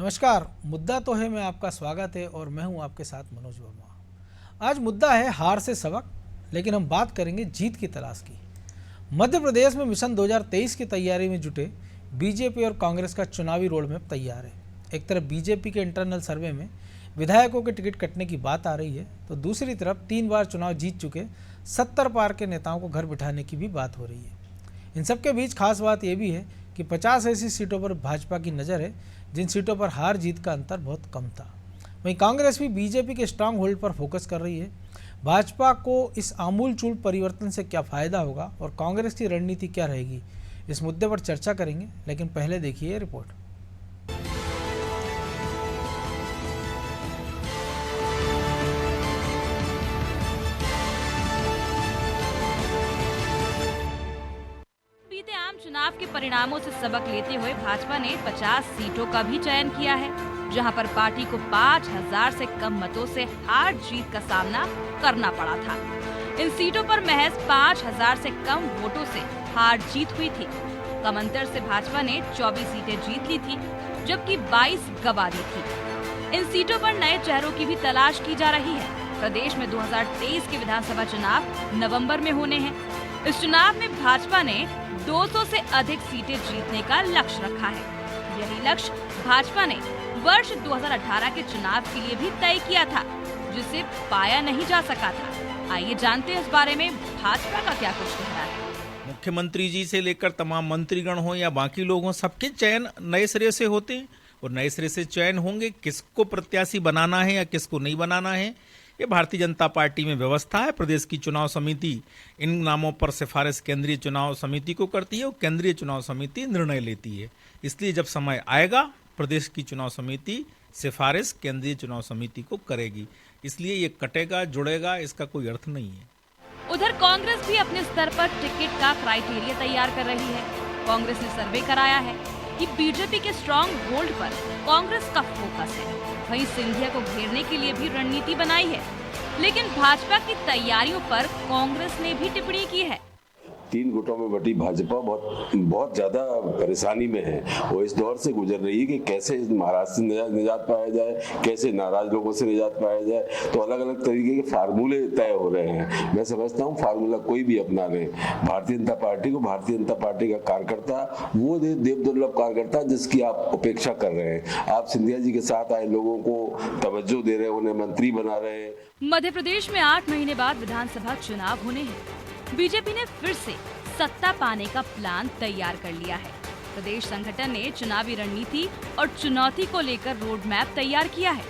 नमस्कार। मुद्दा तो है, मैं आपका स्वागत है और मैं हूं आपके साथ मनोज वर्मा। आज मुद्दा है हार से सबक, लेकिन हम बात करेंगे जीत की तलाश की। मध्य प्रदेश में मिशन 2023 की तैयारी में जुटे बीजेपी और कांग्रेस का चुनावी रोड मैप तैयार है। एक तरफ बीजेपी के इंटरनल सर्वे में विधायकों के टिकट कटने की बात आ रही है, तो दूसरी तरफ 3 बार चुनाव जीत चुके 70 पार के नेताओं को घर बिठाने की भी बात हो रही है। इन सबके बीच खास बात यह भी है कि 50 ऐसी सीटों पर भाजपा की नज़र है जिन सीटों पर हार जीत का अंतर बहुत कम था। वहीं कांग्रेस भी बीजेपी के स्ट्रांग होल्ड पर फोकस कर रही है। भाजपा को इस आमूलचूल परिवर्तन से क्या फ़ायदा होगा और कांग्रेस की रणनीति क्या रहेगी, इस मुद्दे पर चर्चा करेंगे। लेकिन पहले देखिए ये रिपोर्ट। आम चुनाव के परिणामों से सबक लेते हुए भाजपा ने 50 सीटों का भी चयन किया है, जहां पर पार्टी को 5000 से कम मतों से हार जीत का सामना करना पड़ा था। इन सीटों पर महज 5000 से कम वोटों से हार जीत हुई थी। कम अंतर से भाजपा ने 24 सीटें जीत ली थी, जबकि 22 गंवा दी थी। इन सीटों पर नए चेहरों की भी तलाश की जा रही है। प्रदेश में 2023 के विधानसभा चुनाव नवंबर में होने हैं। इस चुनाव में भाजपा ने 200 से अधिक सीटें जीतने का लक्ष्य रखा है। यही लक्ष्य भाजपा ने वर्ष 2018 के चुनाव के लिए भी तय किया था, जिसे पाया नहीं जा सका था। आइए जानते हैं इस बारे में भाजपा का क्या कुछ कहना है। मुख्यमंत्री जी से लेकर तमाम मंत्रीगण हो या बाकी लोग हों, सबके चयन नए सिरे से होते हैं और नए सिरे से चयन होंगे। किसको प्रत्याशी बनाना है या किसको नहीं बनाना है, ये भारतीय जनता पार्टी में व्यवस्था है। प्रदेश की चुनाव समिति इन नामों पर सिफारिश केंद्रीय चुनाव समिति को करती है और केंद्रीय चुनाव समिति निर्णय लेती है। इसलिए जब समय आएगा प्रदेश की चुनाव समिति सिफारिश केंद्रीय चुनाव समिति को करेगी। इसलिए ये कटेगा जुड़ेगा, इसका कोई अर्थ नहीं है। उधर कांग्रेस भी अपने स्तर पर टिकट का क्राइटेरिया तैयार कर रही है। कांग्रेस ने सर्वे कराया है कि बीजेपी के स्ट्रॉन्ग होल्ड पर कांग्रेस का फोकस है। वहीं सिंधिया को घेरने के लिए भी रणनीति बनाई है। लेकिन भाजपा की तैयारियों पर कांग्रेस ने भी टिप्पणी की है। 3 गुटों में बटी भाजपा बहुत ज्यादा परेशानी में है। वो इस दौर से गुजर रही है कि कैसे महाराष्ट्र से निजात पाया जाए, कैसे नाराज लोगों से निजात पाया जाए। तो अलग अलग तरीके के फार्मूले तय हो रहे हैं। मैं समझता हूँ फार्मूला कोई भी अपना ले, भारतीय जनता पार्टी को, भारतीय जनता पार्टी का कार्यकर्ता वो देव दुर्लभ कार्यकर्ता जिसकी आप उपेक्षा कर रहे हैं। आप सिंधिया जी के साथ आए लोगों को तवज्जो दे रहे हैं, उन्हें मंत्री बना रहे हैं। मध्य प्रदेश में 8 महीने बाद विधानसभा चुनाव होने हैं। बीजेपी ने फिर से सत्ता पाने का प्लान तैयार कर लिया है। प्रदेश संगठन ने चुनावी रणनीति और चुनौती को लेकर रोड मैप तैयार किया है।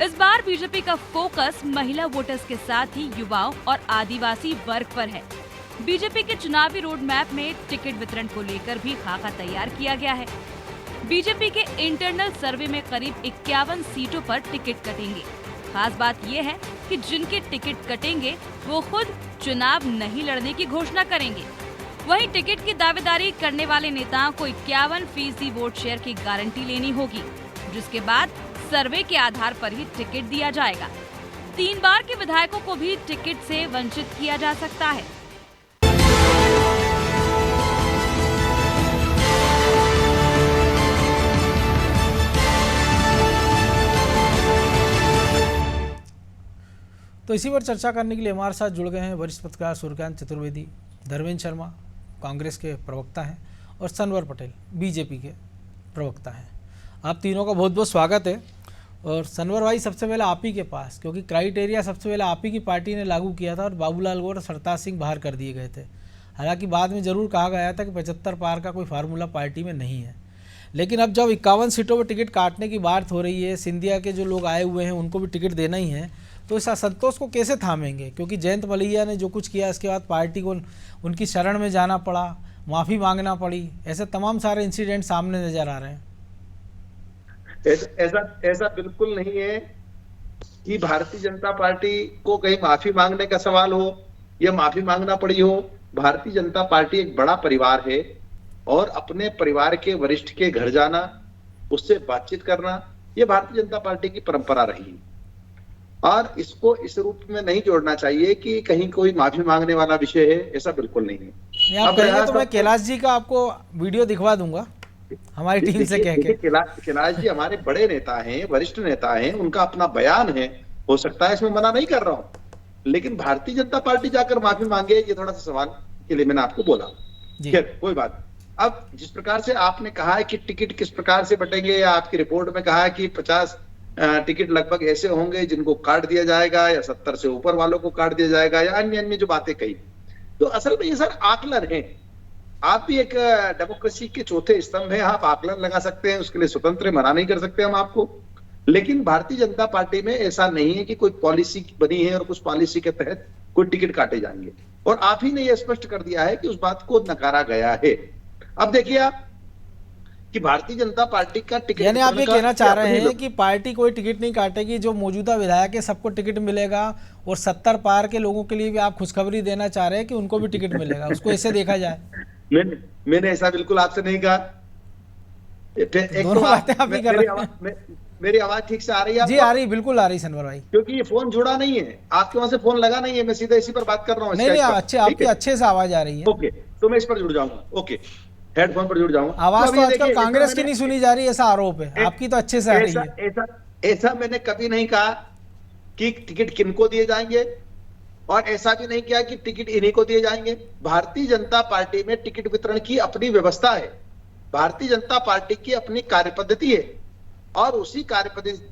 इस बार बीजेपी का फोकस महिला वोटर्स के साथ ही युवाओं और आदिवासी वर्ग पर है। बीजेपी के चुनावी रोड मैप में टिकट वितरण को लेकर भी खाका तैयार किया गया है। बीजेपी के इंटरनल सर्वे में करीब 51 सीटों पर टिकट कटेंगे। खास बात यह है कि जिनके टिकट कटेंगे वो खुद चुनाव नहीं लड़ने की घोषणा करेंगे। वहीं टिकट की दावेदारी करने वाले नेताओं को 51% वोट शेयर की गारंटी लेनी होगी, जिसके बाद सर्वे के आधार पर ही टिकट दिया जाएगा। 3 बार के विधायकों को भी टिकट से वंचित किया जा सकता है। तो इसी पर चर्चा करने के लिए हमारे साथ जुड़ गए हैं वरिष्ठ पत्रकार सूर्यकांत चतुर्वेदी, धर्मेंद्र शर्मा कांग्रेस के प्रवक्ता हैं और सनवर पटेल बीजेपी के प्रवक्ता हैं। आप तीनों का बहुत बहुत स्वागत है। और सनवर भाई, सबसे पहले आप ही के पास, क्योंकि क्राइटेरिया सबसे पहले आप ही की पार्टी ने लागू किया था और बाबूलाल गौर और सरताज सिंह बाहर कर दिए गए थे। हालांकि बाद में ज़रूर कहा गया था कि 75 पार का कोई फार्मूला पार्टी में नहीं है। लेकिन अब जब 51 सीटों पर टिकट काटने की बात हो रही है, सिंधिया के जो लोग आए हुए हैं उनको भी टिकट देना ही है, तो इस असंतोष को कैसे थामेंगे? क्योंकि जयंत मलैया ने जो कुछ किया इसके बाद पार्टी को उनकी शरण में जाना पड़ा, माफ़ी मांगना पड़ी, ऐसे तमाम सारे इंसिडेंट सामने नजर आ रहे हैं। ऐसा बिल्कुल नहीं है कि भारतीय जनता पार्टी को कहीं माफी मांगने का सवाल हो या माफी मांगना पड़ी हो। भारतीय जनता पार्टी एक बड़ा परिवार है और अपने परिवार के वरिष्ठ के घर जाना, उससे बातचीत करना, ये भारतीय जनता पार्टी की परंपरा रही और इसको इस रूप में नहीं जोड़ना चाहिए कि कहीं कोई माफी मांगने वाला विषय है। ऐसा बिल्कुल नहीं है। आप कहेंगे तो मैं कैलाश जी का आपको वीडियो दिखवा दूंगा हमारी टीम से कह के। कैलाश जी हमारे बड़े नेता हैं, वरिष्ठ नेता हैं, उनका अपना बयान है, हो सकता है इसमें मना नहीं कर रहा हूं, लेकिन भारतीय जनता पार्टी जाकर माफी मांगे, ये थोड़ा सा सवाल के लिए मैंने आपको बोला। जी। खैर कोई बात। अब जिस प्रकार से आपने कहा है कि टिकट किस प्रकार से बटेंगे, या आपकी रिपोर्ट में कहा है कि 50 टिकट लगभग ऐसे होंगे जिनको काट दिया जाएगा, या 70 से ऊपर वालों को काट दिया जाएगा, या अन्य अन्य जो बातें कही, तो असल में ये सर आकलन है। आप भी एक डेमोक्रेसी के चौथे स्तंभ है, आप आकलन लगा सकते हैं, उसके लिए स्वतंत्र मना नहीं कर सकते हम आपको, लेकिन भारतीय जनता पार्टी में ऐसा नहीं है कि कोई पॉलिसी बनी है और कुछ पॉलिसी के तहत कोई टिकट काटे जाएंगे, और आप ही ने यह स्पष्ट कर दिया है कि उस बात को नकारा गया है। अब देखिए आप कि भारतीय जनता पार्टी का टिकट, यानी आप ये कहना चाह रहे हैं कि पार्टी कोई टिकट नहीं काटेगी, जो मौजूदा विधायक है सबको टिकट मिलेगा, और 70 पार के लोगों के लिए भी आप खुशखबरी देना चाह रहे हैं कि उनको भी टिकट मिलेगा, उसको ऐसे देखा जाए? मैंने ऐसा बिल्कुल आपसे नहीं कहा। दोनों बातें आप ही कर रहे हैं। मेरी आवाज ठीक से आ रही है? जी आ रही, बिल्कुल आ रही सनवर भाई। क्योंकि ये फोन जुड़ा नहीं है, आपके वहां से फोन लगा नहीं है, मैं सीधा इसी पर बात कर रहा हूँ। नहीं अच्छे, आपकी अच्छे से आवाज आ रही है। ओके, तो मैं इस पर जुड़ जाऊंगा। ओके, हेडफोन पर जुड़ जाऊंगा। आवाज तो आजकल कांग्रेस की नहीं सुनी जा रही, ऐसा आरोप है, आपकी तो अच्छे से आ रही है। ऐसा मैंने कभी नहीं कहा कि टिकट किनको दिए जाएंगे, और ऐसा भी नहीं किया कि टिकट इन्हीं को दिए जाएंगे। भारतीय जनता पार्टी में टिकट वितरण की अपनी व्यवस्था है, भारतीय जनता पार्टी की अपनी कार्य पद्धति है, और उसी कार्य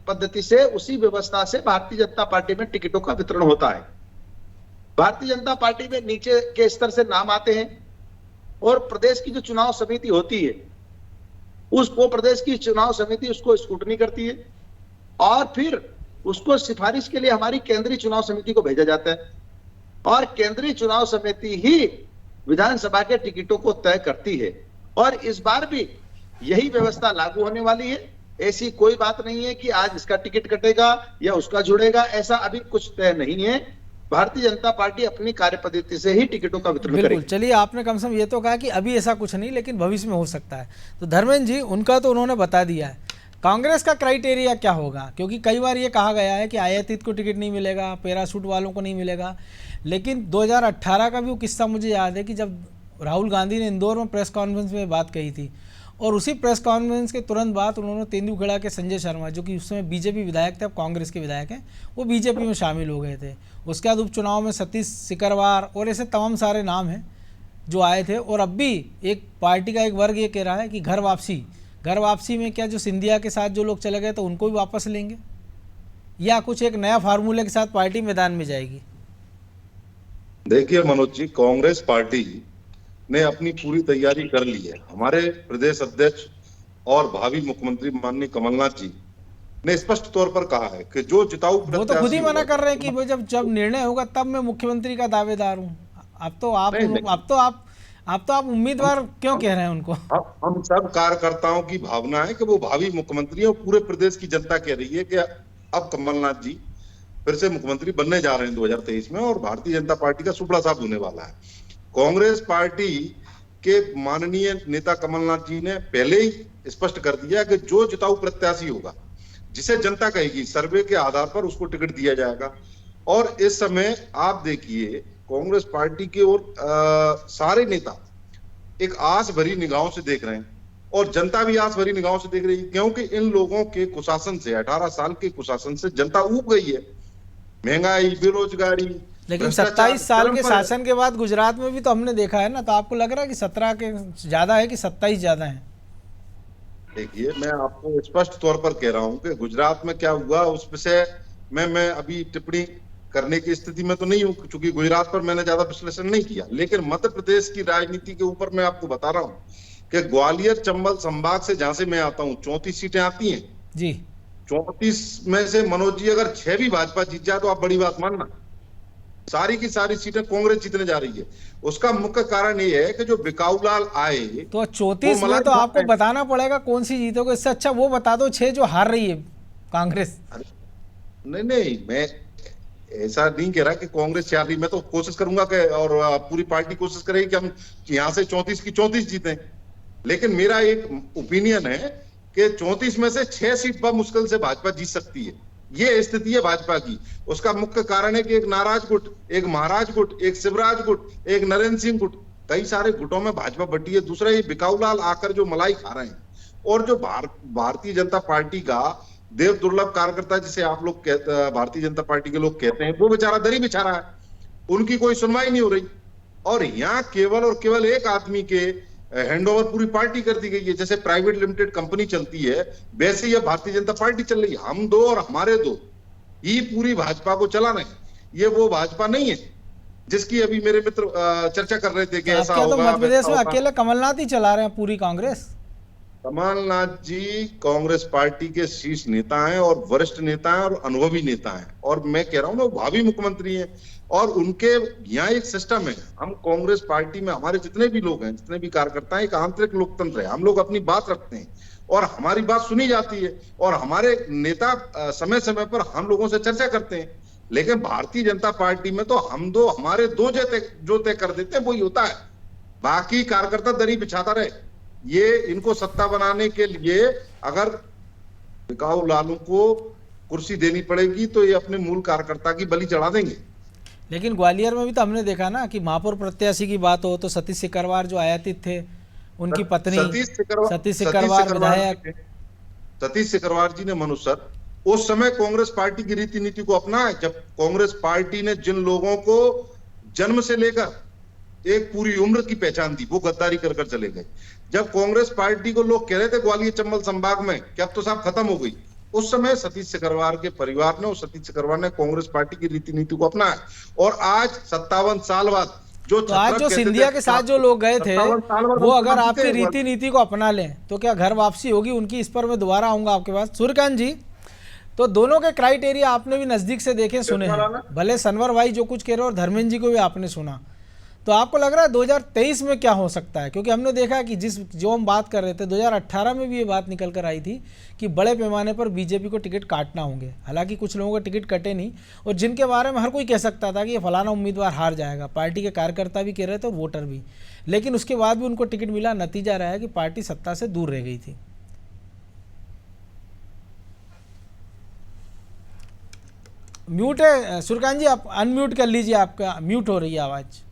पद्धति से, उसी व्यवस्था से भारतीय जनता पार्टी में टिकटों का वितरण होता है। भारतीय जनता पार्टी में नीचे के स्तर से नाम आते हैं, और प्रदेश की जो चुनाव समिति होती है, उसको प्रदेश की चुनाव समिति उसको स्क्रूटनी करती है, और फिर उसको सिफारिश के लिए हमारी केंद्रीय चुनाव समिति को भेजा जाता है, और केंद्रीय चुनाव समिति ही विधानसभा के टिकटों को तय करती है। और इस बार भी यही व्यवस्था लागू होने वाली है। ऐसी कोई बात नहीं है कि आज इसका टिकट कटेगा या उसका जुड़ेगा, ऐसा अभी कुछ तय नहीं है। भारतीय जनता पार्टी अपनी कार्य पद्धति से ही टिकटों का वितरण करेगी। बिल्कुल, चलिए आपने कम से कम ये तो कहा कि अभी ऐसा कुछ नहीं, लेकिन भविष्य में हो सकता है। तो धर्मेंद्र जी, उनका तो उन्होंने बता दिया है, कांग्रेस का क्राइटेरिया क्या होगा? क्योंकि कई बार ये कहा गया है कि आयातित को टिकट नहीं मिलेगा, पैराशूट वालों को नहीं मिलेगा, लेकिन 2018 का भी वो किस्सा मुझे याद है कि जब राहुल गांधी ने इंदौर में प्रेस कॉन्फ्रेंस में बात कही थी, और उसी प्रेस कॉन्फ्रेंस के तुरंत बाद उन्होंने तेंदुखेड़ा के संजय शर्मा, जो कि उस समय बीजेपी विधायक थे, अब कांग्रेस के विधायक हैं, वो बीजेपी में शामिल हो गए थे। उसके बाद उपचुनाव में सतीश सिकरवार और ऐसे तमाम सारे नाम हैं जो आए थे। और अब भी एक पार्टी का एक वर्ग ये कह रहा है कि घर वापसी में क्या जो सिंधिया के साथ जो लोग चले गए तो उनको भी वापस लेंगे, या कुछ एक नया फार्मूले के साथ पार्टी मैदान में जाएगी? देखिए मनोज जी, कांग्रेस पार्टी ने अपनी पूरी तैयारी कर ली है। हमारे प्रदेश अध्यक्ष और भावी मुख्यमंत्री माननीय कमलनाथ जी ने स्पष्ट तौर पर कहा है कि जो जिताऊ वो तो खुद ही मना कर रहे हैं कि वो जब निर्णय होगा तब मैं मुख्यमंत्री का दावेदार हूँ। अब तो आप उम्मीदवार क्यों कह रहे हैं उनको? हम सब कार्यकर्ताओं की भावना है कि वो भावी मुख्यमंत्री और पूरे प्रदेश की जनता कह रही है कि अब कमलनाथ जी फिर से मुख्यमंत्री बनने जा रहे हैं 2023 में, और भारतीय जनता पार्टी का सुपड़ा साफ होने वाला है। कांग्रेस पार्टी के माननीय नेता कमलनाथ जी ने पहले ही स्पष्ट कर दिया कि जो जिताऊ प्रत्याशी होगा, जिसे जनता कहेगी, सर्वे के आधार पर उसको टिकट दिया जाएगा। और इस समय आप देखिए कांग्रेस पार्टी की ओर सारे नेता एक आस भरी निगाहों से देख रहे हैं, और जनता भी आस भरी निगाहों से देख रही है, क्योंकि इन लोगों के कुशासन से, 18 साल के कुशासन से जनता ऊब गई है। महंगाई, बेरोजगारी, लेकिन 27 साल के शासन के बाद गुजरात में भी तो हमने देखा है ना, तो आपको लग रहा है कि 17 के ज्यादा है कि 27 ज्यादा है? देखिए, मैं आपको स्पष्ट तौर पर कह रहा हूं कि गुजरात में क्या हुआ उस विषय में मैं अभी टिप्पणी करने की स्थिति में तो नहीं हूं, क्योंकि गुजरात पर मैंने ज्यादा विश्लेषण नहीं किया। लेकिन मध्य प्रदेश की राजनीति के ऊपर मैं आपको बता रहा हूं कि ग्वालियर चंबल संभाग से, जहां से मैं आता हूं, 34 सीटें आती हैं जी। 34 में से मनोज जी अगर 6 भी भाजपा जीत जाए तो आप बड़ी बात मानना, सारी की सारी सीटें कांग्रेस जीतने जा रही है। उसका मुख्य कारण ये है कि जो बिकाऊलाल आए, तो 34 में तो आपको बताना पड़ेगा कौन सी जीतोगे। इससे अच्छा वो बता दो 6 जो हार रही है कांग्रेस। नहीं, मैं ऐसा नहीं कह रहा कि कांग्रेस हार रही। मैं तो कोशिश करूंगा कि, और पूरी पार्टी कोशिश करेगी कि हम यहां से 34 की 34 जीतें। लेकिन मेरा एक ओपिनियन है कि 34 में से 6 सीट पर मुश्किल से भाजपा जीत सकती है। ये स्थिति है भाजपा की। उसका मुख्य कारण है कि एक नाराज गुट, एक महाराज गुट, एक शिवराज गुट, एक नरेंद्र सिंह गुट, कई सारे गुटों में भाजपा बटी है। दूसरा, ये बिकाऊलाल आकर जो मलाई खा रहे हैं, और जो भारतीय जनता पार्टी का देव दुर्लभ कार्यकर्ता जिसे आप लोग कहते, भारतीय जनता पार्टी के लोग कहते हैं, वो बेचारा दरी बिछा रहा है, उनकी कोई सुनवाई नहीं हो रही। और यहाँ केवल और केवल एक आदमी के हैंडओवर पूरी पार्टी कर दी गई है। जैसे प्राइवेट लिमिटेड कंपनी चलती है, वैसे ही अब भारतीय जनता पार्टी चल रही है। हम दो और हमारे दो ही पूरी भाजपा को चला रहे हैं। ये वो भाजपा नहीं है जिसकी अभी मेरे मित्र चर्चा कर रहे थे कि ऐसा तो होगा, मध्य प्रदेश में वैसा होगा। अकेले कमलनाथ ही चला रहे हैं पूरी कांग्रेस। कमलनाथ जी कांग्रेस पार्टी के शीर्ष नेता हैं और वरिष्ठ नेता हैं और अनुभवी नेता हैं, और मैं कह रहा हूं ना, भावी मुख्यमंत्री हैं। और उनके यहाँ एक सिस्टम है, हम कांग्रेस पार्टी में हमारे जितने भी लोग हैं, जितने भी कार्यकर्ता हैं, एक आंतरिक लोकतंत्र है। हम लोग अपनी बात रखते हैं और हमारी बात सुनी जाती है, और हमारे नेता समय समय पर हम लोगों से चर्चा करते हैं। लेकिन भारतीय जनता पार्टी में तो हम दो हमारे दो जो तय कर देते हैं वही होता है, बाकी कार्यकर्ता दरी बिछाता रहे। ये इनको सत्ता बनाने के लिए अगर बिकाऊ लालू को कुर्सी देनी पड़ेगी तो ये अपने मूल कार्यकर्ता की बलि चढ़ा देंगे। लेकिन ग्वालियर में भी तो हमने देखा ना कि महापौर प्रत्याशी की बात हो तो सतीश सिकरवार जो आयातित थे, उनकी पत्नी सतीश सिकरवार विधायक, सतीश सिकरवार जी ने मनुष्य सर उस समय कांग्रेस पार्टी की रीति नीति को अपनाया, जब कांग्रेस पार्टी ने जिन लोगों को जन्म से लेकर एक पूरी उम्र की पहचान दी, वो गद्दारी कर कर चले गए। जब कांग्रेस पार्टी को लोग कह रहे थे ग्वालियर चंबल संभाग में कि अब तो साहब खत्म हो गई, उस समय सतीश सिकरवार के परिवार ने और सतीश सिकरवार ने कांग्रेस पार्टी की रीति नीति को अपनाया। और आज 57 साल बाद जो तो आज जो सिंधिया के साथ जो लोग गए थे, वो अगर आपकी रीति नीति को अपना लें तो क्या घर वापसी होगी उनकी? इस पर मैं दोबारा आऊंगा आपके पास। सूर्यकांत जी, तो दोनों के क्राइटेरिया आपने भी नजदीक से देखे सुने हैं, भले सनवर भाई जो कुछ कह रहे हो और धर्मेंद्र जी को भी आपने सुना, तो आपको लग रहा है 2023 में क्या हो सकता है? क्योंकि हमने देखा कि जो हम बात कर रहे थे 2018 में भी ये बात निकल कर आई थी कि बड़े पैमाने पर बीजेपी को टिकट काटना होंगे। हालांकि कुछ लोगों के टिकट कटे नहीं, और जिनके बारे में हर कोई कह सकता था कि ये फलाना उम्मीदवार हार जाएगा, पार्टी के कार्यकर्ता भी कह रहे थे और वोटर भी, लेकिन उसके बाद भी उनको टिकट मिला। नतीजा रहा है कि पार्टी सत्ता से दूर रह गई थी। म्यूट है सूर्यकांत जी, आप अनम्यूट कर लीजिए, आपका म्यूट हो रही है आवाज।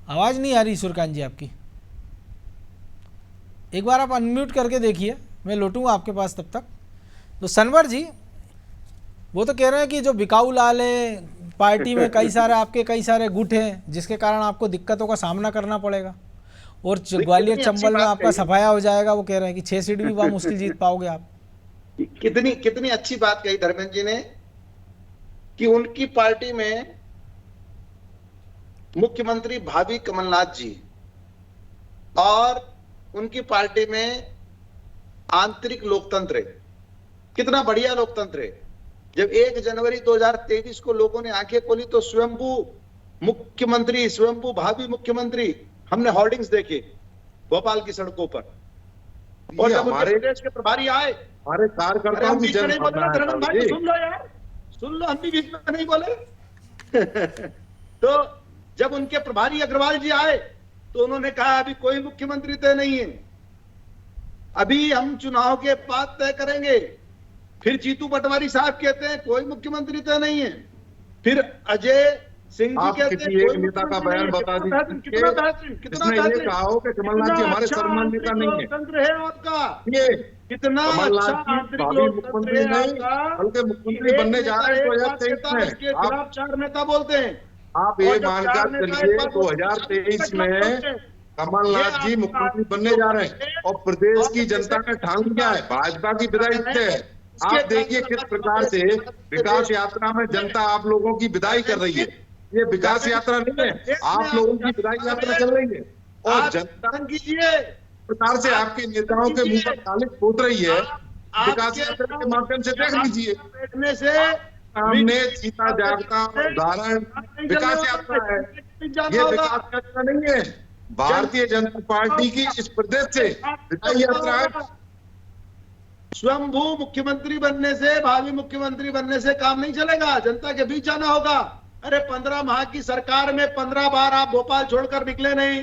आवाज नहीं आ रही सूर्यकांत जी आपकी, एक बार आप अनम्यूट करके देखिए, मैं लौटूंगा आपके पास तब तक। तो सनवर जी, वो तो कह रहे हैं कि जो बिकाऊ लाल है, पार्टी में कई सारे गुट हैं, जिसके कारण आपको दिक्कतों का सामना करना पड़ेगा, और ग्वालियर चंबल में आपका सफाया हो जाएगा। वो कह रहे हैं कि 6 सीट भी वहां मुश्किल जीत पाओगे आप। कितनी अच्छी बात कही धर्मेंद्र जी ने कि उनकी पार्टी में मुख्यमंत्री भावी कमलनाथ जी और उनकी पार्टी में आंतरिक लोकतंत्र है। कितना बढ़िया लोकतंत्र है। जब 1 जनवरी 2023 को लोगों ने आंखें खोली तो स्वयंभू मुख्यमंत्री, स्वयंभू भावी मुख्यमंत्री, हमने होर्डिंग्स देखे भोपाल की सड़कों पर। और जब हमारे प्रदेश के प्रभारी आए, हमारे कार्यकर्ताओं की सुन लो यार, सुन लो, हम भी बीच में नहीं बोले। तो जब उनके प्रभारी अग्रवाल जी आए तो उन्होंने कहा अभी कोई मुख्यमंत्री तय नहीं है, अभी हम चुनाव के बाद तय करेंगे। फिर जीतू पटवारी साहब कहते हैं कोई मुख्यमंत्री तय नहीं है। फिर अजय सिंह जी कहते हैं कोई नेता का बयान बता दीजिए कितना ये कहा हो कि कमलनाथ जी हमारे सम्मान नेता नहीं है। लोकतंत्र है आपका, ये कितना अच्छा आंतरिक लोकतंत्र है आपका। बल्कि मुख्यमंत्री बनने जा रहे हैं 2023 में, इसके खिलाफ 4 नेता बोलते हैं। आप ये मानकर चलिए 2023 में कमलनाथ जी मुख्यमंत्री बनने जा रहे हैं, और प्रदेश की जनता ने ठान लिया है, भाजपा की विदाई है। आप देखिए किस प्रकार से विकास यात्रा में जनता आप लोगों की विदाई कर रही है। ये विकास यात्रा नहीं है, आप लोगों की विदाई यात्रा चल रही है, और जनता कीजिए प्रकार से आपके नेताओं के मुंह पर ताली ठोक रही है। विकास यात्रा के माध्यम से देख लीजिए, बैठने से हमने जीता जागता उदाहरण विकास यात्रा है। ये विकास यात्रा नहीं है, भारतीय जनता पार्टी की इस प्रदेश से विदाई यात्रा है। स्वयंभू मुख्यमंत्री बनने से, भावी मुख्यमंत्री बनने से काम नहीं चलेगा, जनता के बीच आना होगा। अरे 15 माह की सरकार में 15 बार आप भोपाल छोड़कर निकले नहीं।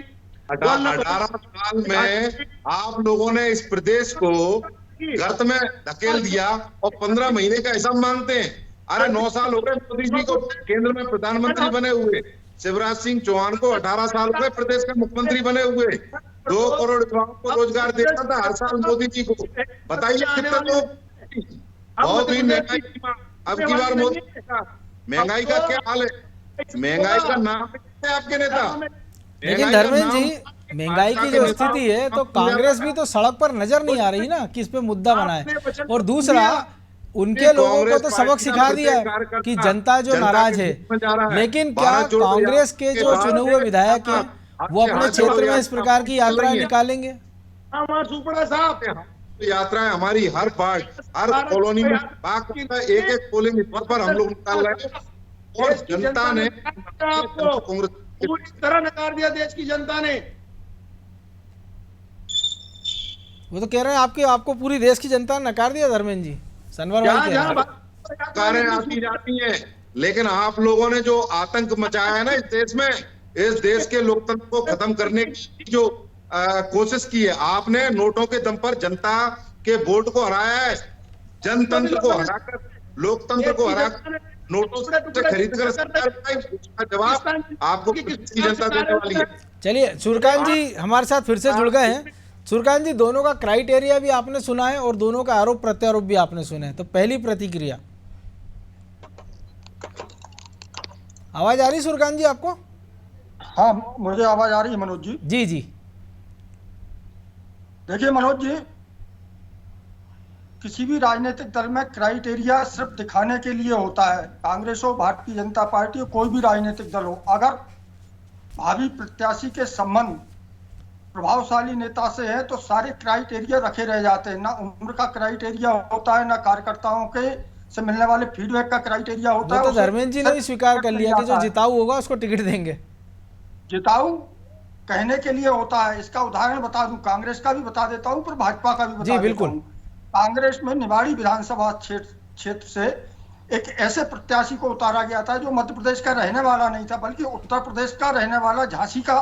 18 साल में आप लोगों ने इस प्रदेश को गर्त में धकेल दिया और 15 महीने का हिसाब मांगते हैं। अरे 9 साल हो गए मोदी जी को केंद्र में प्रधानमंत्री बने हुए। शिवराज सिंह चौहान को 18 साल हो गए प्रदेश के मुख्यमंत्री बने हुए। 2 करोड़ युवाओं को रोजगार देता था हर साल मोदी जी को। बताइए कितने लोग, बहुत ही महंगाई। अब की बार मोदी, महंगाई का क्या हाल है? महंगाई का नाम है आपके नेता। लेकिन धर्मेंद्र जी, महंगाई की जो स्थिति है तो कांग्रेस भी तो सड़क पर नजर नहीं आ रही ना कि इस पे मुद्दा बनाए। और दूसरा, उनके लोगों को तो सबक सिखा दिया है कि जनता जो नाराज है। लेकिन क्या कांग्रेस के जो चुने हुए विधायक हैं वो अपने क्षेत्र में इस प्रकार की यात्राएं निकालेंगे? यात्राएं हमारी हर वार्ड, हर कॉलोनी में एक एक पोलिंग बूथ पर हम लोग निकाल रहे हैं। और जनता ने आपको पूरी तरह नकार दिया, देश की जनता ने। वो तो कह रहे हैं आपको पूरी देश की जनता ने नकार दिया धर्मेंद्र जी। सनवर भाई कह रहे हैं सरकारें आती जाती हैं, लेकिन आप लोगों ने जो आतंक मचाया है ना इस देश के लोकतंत्र को खत्म करने की जो कोशिश की है, आपने नोटों के दम पर जनता के वोट को हराया है। जनतंत्र को हराकर, लोकतंत्र को हराकर नोटों से खरीद कर सरकार का जवाब आपको किसकी जनता देने वाली है? चलिए, सूर्यकांत जी हमारे साथ फिर से जुड़ गए हैं। सूर्यकांत जी, दोनों का क्राइटेरिया भी आपने सुना है और दोनों का आरोप प्रत्यारोप भी आपने सुने हैं, तो पहली प्रतिक्रिया। आवाज आ रही सूर्यकांत जी आपको? हाँ, मुझे आवाज आ रही है मनोज जी। जी जी। देखिए मनोज जी, किसी भी राजनीतिक दल में क्राइटेरिया सिर्फ दिखाने के लिए होता है। कांग्रेस हो, भारतीय जनता पार्टी हो, कोई भी राजनीतिक दल हो, अगर भावी प्रत्याशी के संबंध प्रभावशाली नेता से है तो सारे क्राइटेरिया रखे रह जाते हैं। ना उम्र का क्राइटेरिया होता है, ना कार्यकर्ताओं के से मिलने वाले फीडबैक का क्राइटेरिया होता है। तो धर्मेंद्र जी ने भी स्वीकार कर लिया कि जो जिताऊ होगा उसको टिकट देंगे। जिताऊ कहने के लिए होता है। इसका उदाहरण बता दूं, कांग्रेस का भी बता देता हूं, पर भाजपा का भी बता जी, बिल्कुल। देता हूं। कांग्रेस में निवाड़ी विधानसभा क्षेत्र से एक ऐसे प्रत्याशी को उतारा गया था जो मध्य प्रदेश का रहने वाला नहीं था, बल्कि उत्तर प्रदेश का रहने वाला, झांसी का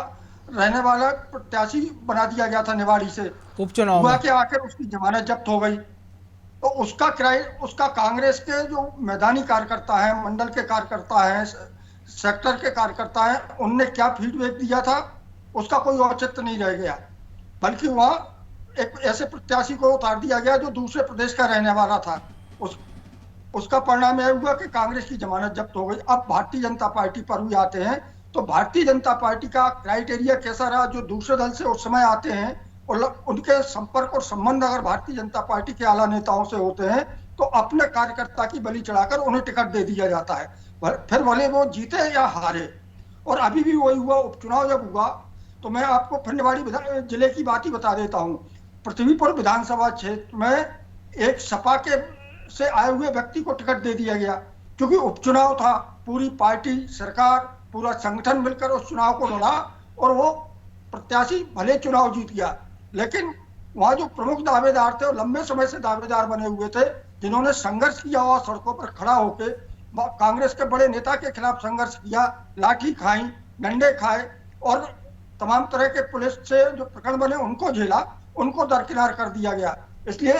रहने वाला प्रत्याशी बना दिया गया था निवाड़ी से। उपचुनाव हुआ कि आखिर उसकी जमानत जब्त हो गई। तो उसका कांग्रेस के जो मैदानी कार्यकर्ता है, मंडल के कार्यकर्ता है, सेक्टर के कार्यकर्ता है, उनने क्या फीडबैक दिया था उसका कोई औचित्य नहीं रह गया। बल्कि वहां एक ऐसे प्रत्याशी को उतार दिया गया जो दूसरे प्रदेश का रहने वाला था। उसका परिणाम यह हुआ कि कांग्रेस की जमानत जब्त हो गई। अब भारतीय जनता पार्टी पर भी आते हैं तो भारतीय जनता पार्टी का क्राइटेरिया कैसा रहा? जो दूसरे दल से उस समय आते हैं और उनके संपर्क और संबंध अगर भारतीय जनता पार्टी के आला नेताओं से होते हैं तो अपने कार्यकर्ता की बलि चढ़ाकर उन्हें टिकट दे दिया जाता है, फिर भले वो जीते या हारे। और अभी भी वही हुआ। उपचुनाव जब हुआ तो मैं आपको फिर निवाड़ी जिले की बात ही बता देता हूँ। पृथ्वीपुर विधानसभा क्षेत्र में एक सपा के से आए हुए व्यक्ति को टिकट दे दिया गया, क्योंकि उपचुनाव था। पूरी पार्टी, सरकार, पूरा संगठन मिलकर उस चुनाव को लड़ा और वो प्रत्याशी भले चुनाव जीत गया, लेकिन वहां जो प्रमुख दावेदार थे, लंबे समय से दावेदार बने हुए थे, जिन्होंने संघर्ष किया हुआ, सड़कों पर खड़ा होकर कांग्रेस के बड़े नेता के खिलाफ संघर्ष किया, लाठी खाई, डंडे खाए और तमाम तरह के पुलिस से जो प्रकरण बने उनको झेला, उनको दरकिनार कर दिया गया। इसलिए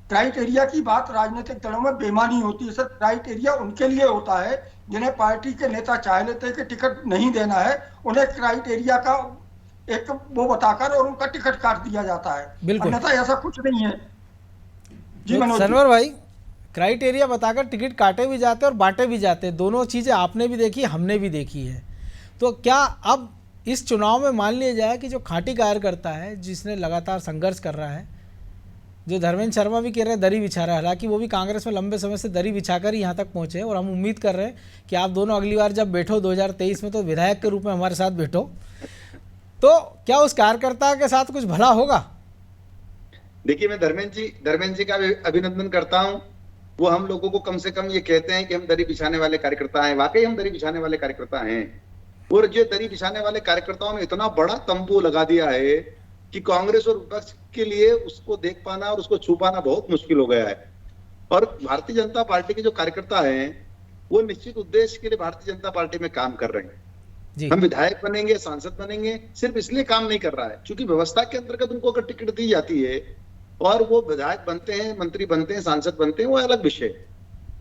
क्राइटेरिया की बात राजनीतिक दलों में बेमानी होती है। सर, क्राइटेरिया उनके लिए होता है जिन्हें पार्टी के नेता चाह लेते हैं कि टिकट नहीं देना है, उन्हें क्राइटेरिया का एक वो बताकर और उनका टिकट काट दिया जाता है। अन्यथा ऐसा कुछ नहीं है। जी मनोज, सनवर भाई, क्राइटेरिया बताकर टिकट काटे भी जाते और बांटे भी जाते, दोनों चीजें आपने भी देखी, हमने भी देखी है। तो क्या अब इस चुनाव में मान लिया जाए कि जो खांटी कार्यकर्ता है, जिसने लगातार संघर्ष कर रहा है, जो धर्मेंद्र शर्मा भी कह रहे हैं दरी बिछा रहा है, हालांकि वो भी कांग्रेस में लंबे समय से दरी बिछाकर ही यहाँ तक पहुँचे, और हम उम्मीद कर रहे हैं कि आप दोनों अगली बार जब बैठो 2023 में तो विधायक के रूप में हमारे साथ बैठो, तो क्या उस कार्यकर्ता के साथ कुछ भला होगा? देखिए, मैं धर्मेंद्र जी का भी अभिनंदन करता हूं। वो हम लोगों को कम से कम ये कहते हैं कि हम दरी बिछाने वाले कार्यकर्ता हैं। वाकई हम दरी बिछाने वाले कार्यकर्ता हैं। और जो दरी बिछाने वाले कार्यकर्ताओं ने इतना बड़ा तंबू लगा दिया है कि कांग्रेस और विपक्ष के लिए उसको देख पाना और उसको छू पाना बहुत मुश्किल हो गया है। और भारतीय जनता पार्टी के जो कार्यकर्ता हैं वो निश्चित उद्देश्य के लिए भारतीय जनता पार्टी में काम कर रहे हैं। हम विधायक बनेंगे, सांसद बनेंगे, सिर्फ इसलिए काम नहीं कर रहा है क्योंकि व्यवस्था के अंतर्गत उनको अगर टिकट दी जाती है और वो विधायक बनते हैं, मंत्री बनते हैं, सांसद बनते हैं, वो अलग विषय।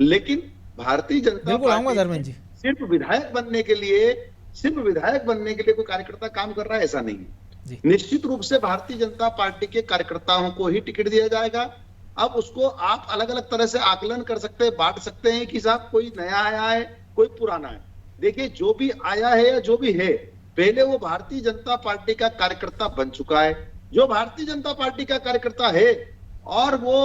लेकिन भारतीय जनता बिल्कुल आऊंगा पार्टी धर्मेंद्र जी। सिर्फ विधायक बनने के लिए कोई कार्यकर्ता काम कर रहा है, ऐसा नहीं है। जी। निश्चित रूप से भारतीय जनता पार्टी के कार्यकर्ताओं को ही टिकट दिया जाएगा। अब उसको आप अलग अलग तरह से आकलन कर सकते हैं, बांट सकते हैं कि साहब कोई नया आया है, कोई पुराना है। देखिए, जो भी आया है या जो भी है, पहले वो भारतीय जनता पार्टी का कार्यकर्ता बन चुका है। जो भारतीय जनता पार्टी का कार्यकर्ता है और वो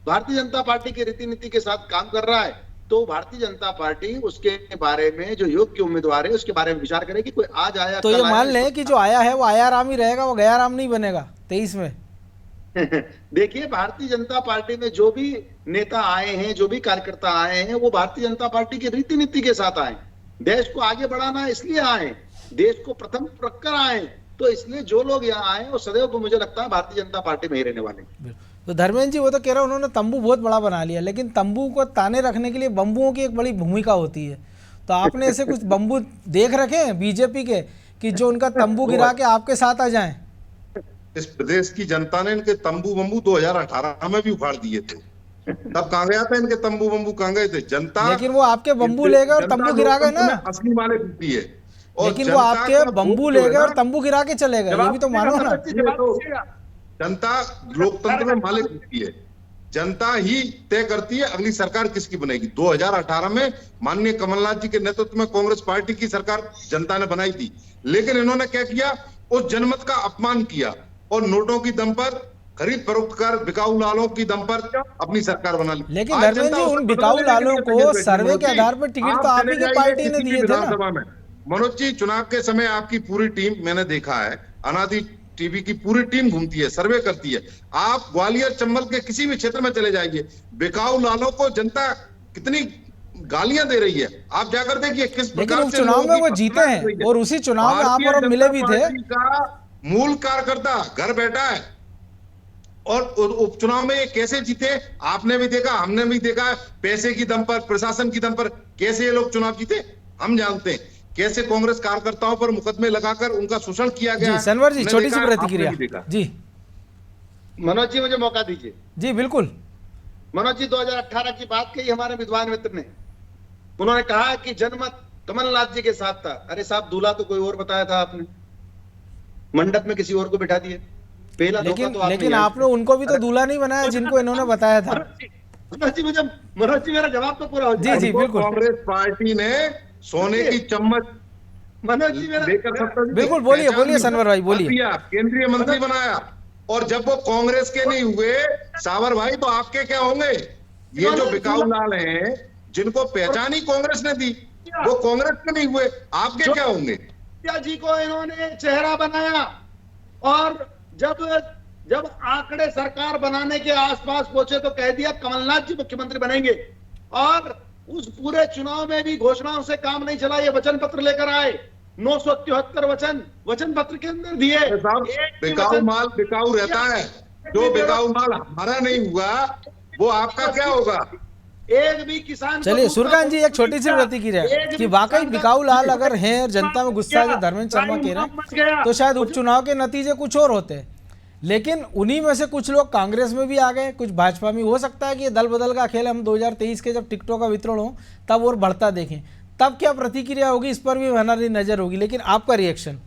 भारतीय जनता पार्टी की रीति नीति के साथ काम कर रहा है, तो भारतीय जनता पार्टी उसके बारे में, जो योग्य उम्मीदवार है उसके बारे में विचार करेगी। कोई आज आया तो कल ये आया, मान लें कि जो आया है वो आया राम ही रहेगा, वो गया राम नहीं बनेगा 23 में। देखिए, भारतीय जनता पार्टी में जो भी नेता आए हैं, जो भी कार्यकर्ता आए हैं, वो भारतीय जनता पार्टी की रीति नीति के साथ आए। देश को आगे बढ़ाना इसलिए आए, देश को प्रथम रखकर आए। तो इसलिए जो लोग यहाँ आए वो सदैव, मुझे लगता है, भारतीय जनता पार्टी में ही रहने वाले। तो धर्मेंद्र जी, वो तो कह रहे हैं उन्होंने तंबू बहुत बड़ा बना लिया, लेकिन तंबू को ताने रखने के लिए बम्बुओं की एक बड़ी भूमिका होती है। तो आपने ऐसे कुछ बम्बू देख रखे हैं बीजेपी के कि जो उनका तंबू गिरा के आपके साथ आ जाएं? इस प्रदेश की जनता ने इनके तंबू बम्बू 2018 में भी उखाड़ दिए थे। तब कहाँ गया था इनके तंबू बम्बू, कहाँ गए थे? जनता, लेकिन वो आपके बम्बू ले गए और तंबू गिरा गए ना। असली मालिक होती है। लेकिन वो आपके बम्बू ले गए और तंबू गिरा के चले गए, ये भी तो मानो ना। जनता लोकतंत्र में मालिक होती है, जनता ही तय करती है अगली सरकार किसकी बनेगी। 2018 में माननीय कमलनाथ जी के नेतृत्व में कांग्रेस पार्टी की सरकार जनता ने बनाई थी, लेकिन इन्होंने क्या किया? उस जनमत का अपमान किया और नोटों की दम पर, खरीद फरोख्त कर, बिकाऊ लालों की दम पर अपनी सरकार बना ली। लेकिन धर्मेंद्र जी, उन बिकाऊ लालों को सर्वे के आधार पर टिकट तो आप ही की पार्टी ने दिए थे ना। मनोज जी, चुनाव के समय आपकी पूरी टीम, मैंने देखा है, अनादि टीवी की पूरी टीम घूमती है, सर्वे करती है। आप ग्वालियर चंबल के किसी भी क्षेत्र में चले जाइए, बिकाऊ लालों को जनता कितनी गालियां दे रही है, आप जाकर देखिए किस प्रकार से चुनाव में वो जीते हैं। और उसी चुनाव में आप और मिले भी थे। मूल कार्यकर्ता घर बैठा है और उपचुनाव में ये कैसे जीते आपने भी देखा, हमने भी देखा। पैसे की दम पर, प्रशासन की दम पर कैसे ये लोग चुनाव जीते हम जानते हैं। कैसे कांग्रेस कार्यकर्ताओं पर मुकदमे लगाकर उनका शोषण किया गया। जी सनवर जी, छोटी सी प्रतिक्रिया जी। मनोज जी, मुझे मौका दीजिए। जी बिल्कुल। मनोज जी, 2018 की बात कही हमारे विद्वान मित्र ने। उन्होंने कहा कि जनमत कमलनाथ जी के साथ था। अरे साहब, दूल्हा तो कोई और बताया था आपने, मंडप में किसी और को बिठा दिए। पहला लेकिन आपने उनको भी तो दूल्हा नहीं बनाया जिनको इन्होंने बताया था। मनोज जी, मेरा जवाब तो पूरा हो जाए। जी बिल्कुल। कांग्रेस पार्टी ने सोने की चम्मच मनोज जी, मेरा बिल्कुल, बोलिए सनवर भाई, बोलिए। केंद्रीय मंत्री बनाया और जब वो कांग्रेस के नहीं हुए सावर भाई, तो आपके क्या होंगे? ये जो बिकाऊ लाल हैं, जिनको पहचान ही कांग्रेस ने दी, वो कांग्रेस के नहीं हुए, आपके क्या होंगे? जी को इन्होंने चेहरा बनाया और जब आंकड़े सरकार बनाने के आसपास पहुंचे तो कह दिया कमलनाथ जी मुख्यमंत्री बनेंगे। और उस पूरे चुनाव में भी घोषणाओं से काम नहीं चला। ये वचन पत्र लेकर आए, 973 वचन पत्र के अंदर दिए। बिकाऊ माल बिकाऊ रहता है, जो बिकाऊ माल हमारा नहीं हुआ वो आपका क्या होगा? एक भी किसान। चलिए सूर्यकांत जी, एक छोटी सी प्रतिक्रिया कि वाकई बिकाऊ लाल अगर हैं और जनता में गुस्सा जो धर्मेंद्र शर्मा कह रहे हैं, तो शायद उपचुनाव के नतीजे कुछ और होते। लेकिन उन्हीं में से कुछ लोग कांग्रेस में भी आ गए, कुछ भाजपा में। हो सकता है कि ये दल बदल का खेल हम 2023 के जब टिकटों का वितरण हो तब और बढ़ता देखें, तब क्या प्रतिक्रिया होगी इस पर भी हमारी नजर होगी। लेकिन आपका रिएक्शन?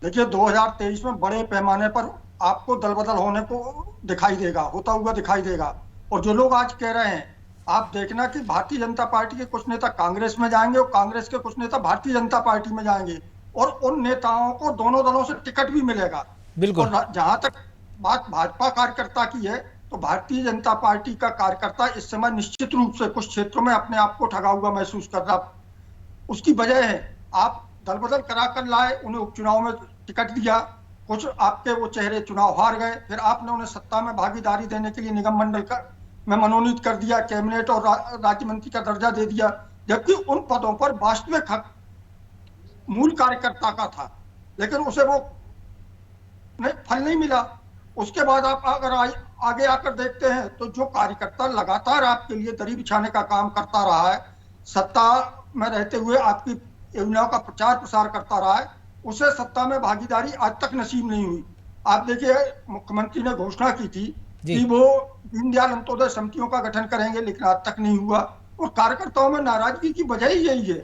देखिए, 2023 में बड़े पैमाने पर आपको दल बदल होने को दिखाई देगा, होता हुआ दिखाई देगा। और जो लोग आज कह रहे हैं, आप देखना कि भारतीय जनता पार्टी के कुछ नेता कांग्रेस में जाएंगे और कांग्रेस के कुछ नेता भारतीय जनता पार्टी में जाएंगे और उन नेताओं को दोनों दलों से टिकट भी मिलेगा। बिल्कुल। और जहां तक बात भाजपा कार्यकर्ता की है, तो भारतीय जनता पार्टी का कार्यकर्ता इस समय निश्चित रूप से कुछ क्षेत्रों में अपने आप को ठगा हुआ महसूस कर रहा। उसकी वजह है, आप दल बदल करा कर लाए, उन्हें उपचुनाव में टिकट दिया, कुछ आपके वो चेहरे चुनाव हार गए, फिर आपने उन्हें सत्ता में भागीदारी देने के लिए निगम मंडल में मनोनीत कर दिया, कैबिनेट और राज्य मंत्री का दर्जा दे दिया, जबकि उन पदों पर वास्तविक हक मूल कार्यकर्ता का था, लेकिन उसे वो फल नहीं मिला। उसके बाद आप अगर आगे आकर देखते हैं तो जो कार्यकर्ता लगातार आपके लिए दरी बिछाने का काम करता रहा है, सत्ता में रहते हुए आपकी योजनाओं का प्रचार प्रसार करता रहा है, उसे सत्ता में भागीदारी आज तक नसीब नहीं हुई। आप देखिए, मुख्यमंत्री ने घोषणा की थी कि वो दीनदयाल अंत्योदय समितियों का गठन करेंगे, लेकिन आज तक नहीं हुआ। और कार्यकर्ताओं में नाराजगी की वजह ही यही है।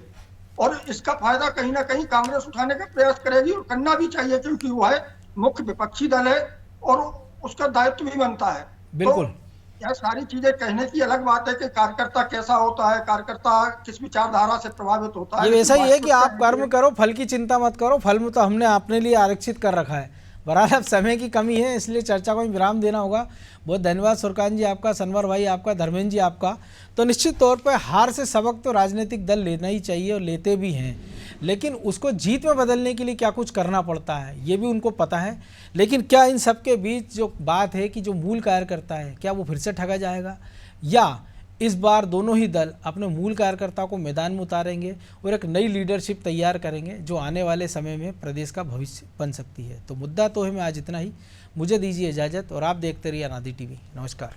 और इसका फायदा कहीं ना कहीं कांग्रेस उठाने का प्रयास करेगी और करना भी चाहिए, क्योंकि वो है मुख्य विपक्षी दल है और उसका दायित्व भी बनता है। बिल्कुल। तो यह सारी चीजें कहने की अलग बात है कि कार्यकर्ता कैसा होता है, कार्यकर्ता किस विचारधारा से प्रभावित होता है। ये वैसा ही है कि आप कर्म करो, फल की चिंता मत करो, फल में तो हमने अपने लिए आरक्षित कर रखा है। बहरहाल अब समय की कमी है, इसलिए चर्चा को विराम देना होगा। बहुत धन्यवाद सुरकांत जी आपका, सनवर भाई आपका, धर्मेंद्र जी आपका। तो निश्चित तौर पर हार से सबक तो राजनीतिक दल लेना ही चाहिए और लेते भी हैं, लेकिन उसको जीत में बदलने के लिए क्या कुछ करना पड़ता है ये भी उनको पता है। लेकिन क्या इन सब के बीच जो बात है कि जो मूल कार्यकर्ता है, क्या वो फिर से ठगा जाएगा, या इस बार दोनों ही दल अपने मूल कार्यकर्ता को मैदान में उतारेंगे और एक नई लीडरशिप तैयार करेंगे जो आने वाले समय में प्रदेश का भविष्य बन सकती है। तो मुद्दा तो है मैं आज इतना ही, मुझे दीजिए इजाज़त और आप देखते रहिए अनादि टीवी। नमस्कार।